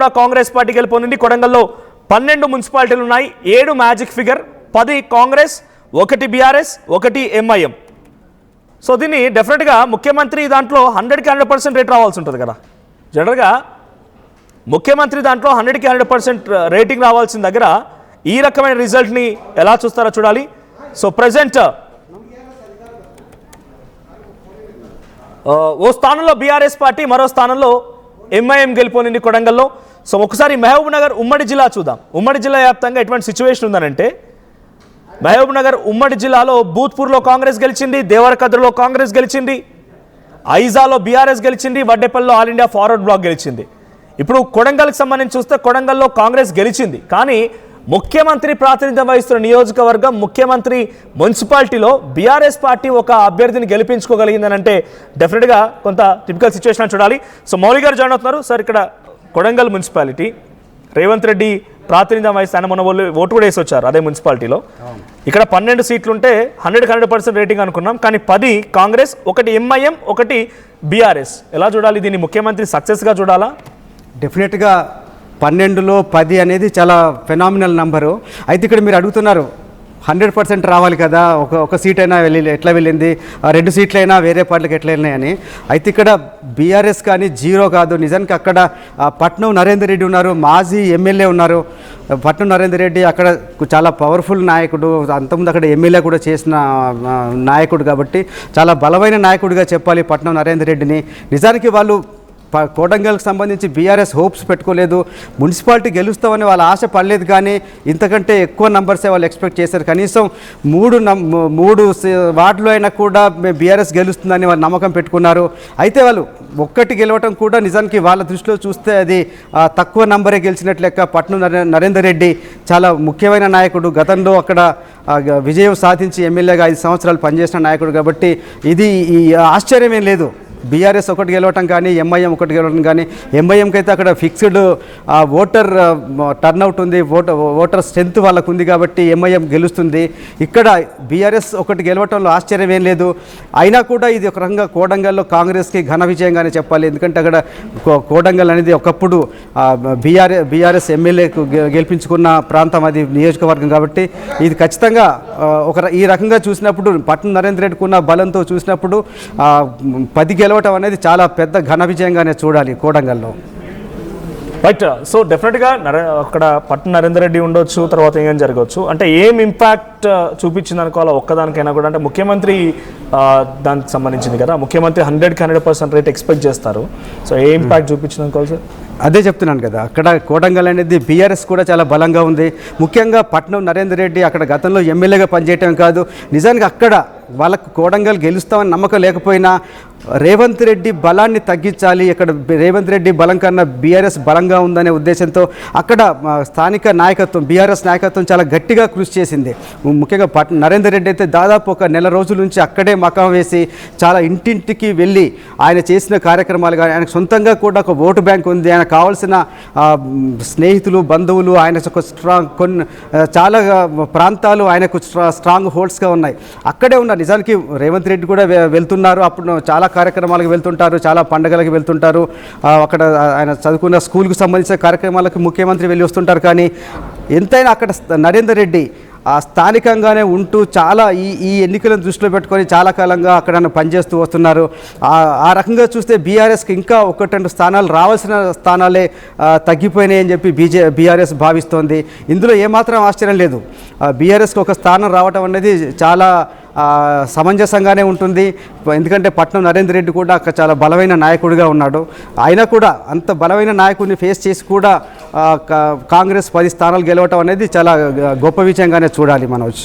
కూడా కాంగ్రెస్ పార్టీ గెలుపొందింది. కొడంగల్లో 12 మున్సిపాలిటీలు ఉన్నాయి. 7 magic figure, 10 Congress, 1 BRS, 1 MIM. So దీన్ని డెఫినెట్గా ముఖ్యమంత్రి దాంట్లో 100కి 100% రేట్ రావాల్సి ఉంటుంది కదా. జనరల్గా ముఖ్యమంత్రి దాంట్లో 100కి 100% రేటింగ్ రావాల్సిన దగ్గర ఈ రకమైన రిజల్ట్ని ఎలా చూస్తారో చూడాలి. సో ప్రజెంట్ ఓ స్థానంలో బీఆర్ఎస్ పార్టీ, మరో స్థానంలో ఎంఐఎం గెలుపొందింది కొడంగల్లో. సో ఒకసారి మహబూబ్ నగర్ ఉమ్మడి జిల్లా చూద్దాం. ఉమ్మడి జిల్లా వ్యాప్తంగా ఎటువంటి సిచ్యువేషన్ ఉందనంటే, మహబూబ్ నగర్ ఉమ్మడి జిల్లాలో భూత్పూర్లో కాంగ్రెస్ గెలిచింది, దేవరకద్రలో కాంగ్రెస్ గెలిచింది, ఐజాలో బీఆర్ఎస్ గెలిచింది, వడ్డేపల్లిలో ఆల్ ఇండియా ఫార్వర్డ్ బ్లాక్ గెలిచింది. ఇప్పుడు కొడంగల్కి సంబంధించి చూస్తే కొడంగల్లో కాంగ్రెస్ గెలిచింది, కానీ ముఖ్యమంత్రి ప్రాతినిధ్యం వహిస్తున్న నియోజకవర్గం, ముఖ్యమంత్రి మున్సిపాలిటీలో బీఆర్ఎస్ పార్టీ ఒక అభ్యర్థిని గెలిపించుకోగలిగిందని అంటే డెఫినెట్గా కొంత టిపికల్ సిచ్యువేషన్ చూడాలి. సో మౌలి గారు జాయిన్ అవుతున్నారు. సార్, ఇక్కడ కొడంగల్ మున్సిపాలిటీ రేవంత్ రెడ్డి ప్రాతినిధ్యం వహిస్తే ఆయన మొన్న ఓటు కూడా వేసి వచ్చారు అదే మున్సిపాలిటీలో. ఇక్కడ 12 సీట్లుంటే 100కి 100% రేటింగ్ అనుకున్నాం, కానీ 10 కాంగ్రెస్, 1 ఎంఐఎం, 1 బీఆర్ఎస్. ఎలా చూడాలి దీన్ని? ముఖ్యమంత్రి సక్సెస్గా చూడాలా? డెఫినెట్గా 12లో 10 అనేది చాలా ఫెనామినల్ నంబరు. అయితే ఇక్కడ మీరు అడుగుతున్నారు 100% రావాలి కదా, ఒక సీట్ అయినా ఎట్లా వెళ్ళింది, 2 సీట్లైనా వేరే పార్టీలకు ఎట్లా వెళ్ళినాయని. అయితే ఇక్కడ బీఆర్ఎస్ కానీ 0 కాదు. నిజానికి అక్కడ పట్నం నరేందర్ రెడ్డి ఉన్నారు, మాజీ ఎమ్మెల్యే ఉన్నారు. పట్నం నరేందర్ రెడ్డి అక్కడ చాలా పవర్ఫుల్ నాయకుడు, అంతకుముందు అక్కడ ఎమ్మెల్యే కూడా చేసిన నాయకుడు కాబట్టి చాలా బలమైన నాయకుడిగా చెప్పాలి పట్నం నరేందర్ రెడ్డిని. నిజానికి వాళ్ళు కొడంగల్కి సంబంధించి బీఆర్ఎస్ హోప్స్ పెట్టుకోలేదు, మున్సిపాలిటీ గెలుస్తామని వాళ్ళు ఆశ పడలేదు, కానీ ఇంతకంటే ఎక్కువ నంబర్సే వాళ్ళు ఎక్స్పెక్ట్ చేశారు. కనీసం 3 వార్డులో అయినా కూడా బీఆర్ఎస్ గెలుస్తుందని వాళ్ళు నమ్మకం పెట్టుకున్నారు. అయితే వాళ్ళు 1 గెలవటం కూడా నిజానికి వాళ్ళ దృష్టిలో చూస్తే అది తక్కువ నంబరే గెలిచినట్లు లెక్క. పట్నం నరేందర్ రెడ్డి చాలా ముఖ్యమైన నాయకుడు, గతంలో అక్కడ విజయం సాధించి ఎమ్మెల్యేగా 5 సంవత్సరాలు పనిచేసిన నాయకుడు కాబట్టి ఇది ఈ ఆశ్చర్యమేం లేదు. బీఆర్ఎస్ 1 గెలవటం కానీ, ఎంఐఎం 1 గెలవటం కానీ. ఎంఐఎంకి అయితే అక్కడ ఫిక్స్డ్ ఓటర్ టర్న్అవుట్ ఉంది, ఓటర్ స్ట్రెంత్ వాళ్ళకు ఉంది కాబట్టి ఎంఐఎం గెలుస్తుంది. ఇక్కడ బీఆర్ఎస్ 1 గెలవటంలో ఆశ్చర్యం ఏం లేదు. అయినా కూడా ఇది ఒక రకంగా కోడంగల్లో కాంగ్రెస్కి ఘన విజయంగానే చెప్పాలి. ఎందుకంటే అక్కడ కోడంగల్ అనేది ఒకప్పుడు బీఆర్ఎస్ ఎమ్మెల్యేకు గెలిపించుకున్న ప్రాంతం, అది నియోజకవర్గం కాబట్టి ఇది ఖచ్చితంగా ఈ రకంగా చూసినప్పుడు పట్నం నరేందర్ రెడ్డికి ఉన్న బలంతో చూసినప్పుడు 10 గెలవటం అనేది చాలా పెద్ద ఘన విజయంగానే చూడాలి కోడంగల్లో. రైట్. సో డెఫినెట్గా అక్కడ పట్నం నరేందర్ రెడ్డి ఉండొచ్చు, తర్వాత ఏం జరగవచ్చు అంటే ఏం ఇంపాక్ట్ చూపించింది అనుకోవాలా ఒక్కదానికైనా కూడా? అంటే ముఖ్యమంత్రి దానికి సంబంధించింది కదా, ముఖ్యమంత్రి 100కి 100% రేట్ ఎక్స్పెక్ట్ చేస్తారు. సో ఏ ఇంపాక్ట్ చూపించింది అనుకోవాలి సార్? అదే చెప్తున్నాను కదా, అక్కడ కోడంగల్ అనేది బీఆర్ఎస్ కూడా చాలా బలంగా ఉంది. ముఖ్యంగా పట్నం నరేందర్ రెడ్డి అక్కడ గతంలో ఎమ్మెల్యేగా పనిచేయటం కాదు, నిజానికి అక్కడ వాళ్ళకు కోడంగల్ గెలుస్తామని నమ్మకం లేకపోయినా రేవంత్ రెడ్డి బలాన్ని తగ్గించాలి, ఇక్కడ రేవంత్ రెడ్డి బలం కన్నా బీఆర్ఎస్ బలంగా ఉందనే ఉద్దేశంతో అక్కడ స్థానిక నాయకత్వం, బీఆర్ఎస్ నాయకత్వం చాలా గట్టిగా కృషి చేసింది. ముఖ్యంగా నరేందర్ రెడ్డి అయితే దాదాపు 1 నెల రోజుల నుంచి అక్కడే మకాం వేసి చాలా ఇంటింటికి వెళ్ళి ఆయన చేసిన కార్యక్రమాలు కానీ, ఆయనకు సొంతంగా కూడా ఒక ఓటు బ్యాంక్ ఉంది, ఆయన కావాల్సిన స్నేహితులు, బంధువులు, ఆయన ఒక చాలా ప్రాంతాలు ఆయనకు స్ట్రాంగ్ హోల్డ్స్గా ఉన్నాయి. అక్కడే ఉన్నారు. నిజానికి రేవంత్ రెడ్డి కూడా వెళ్తున్నారు, అప్పుడు చాలా కార్యక్రమాలకు వెళ్తుంటారు, చాలా పండుగలకు వెళ్తుంటారు, అక్కడ ఆయన చదువుకున్న స్కూల్కి సంబంధించిన కార్యక్రమాలకు ముఖ్యమంత్రి వెళ్ళి వస్తుంటారు. కానీ ఎంతైనా అక్కడ నరేందర్ రెడ్డి స్థానికంగానే ఉంటూ చాలా ఈ ఎన్నికలను దృష్టిలో పెట్టుకొని చాలా కాలంగా అక్కడ పనిచేస్తూ వస్తున్నారు. ఆ రకంగా చూస్తే బీఆర్ఎస్కి ఇంకా 1-2 స్థానాలు రావాల్సిన స్థానాలే తగ్గిపోయినాయి అని చెప్పి బీఆర్ఎస్ భావిస్తోంది. ఇందులో ఏమాత్రం ఆశ్చర్యం లేదు. బీఆర్ఎస్కి 1 స్థానం రావటం అనేది చాలా సమంజసంగానే ఉంటుంది. ఎందుకంటే పట్నం నరేందర్ రెడ్డి కూడా అక్కడ చాలా బలమైన నాయకుడిగా ఉన్నాడు. అయినా కూడా అంత బలమైన నాయకుడిని ఫేస్ చేసి కూడా కాంగ్రెస్ 10 స్థానాలు గెలవటం అనేది చాలా గొప్ప విషయంగానే చూడాలి మనోజ్.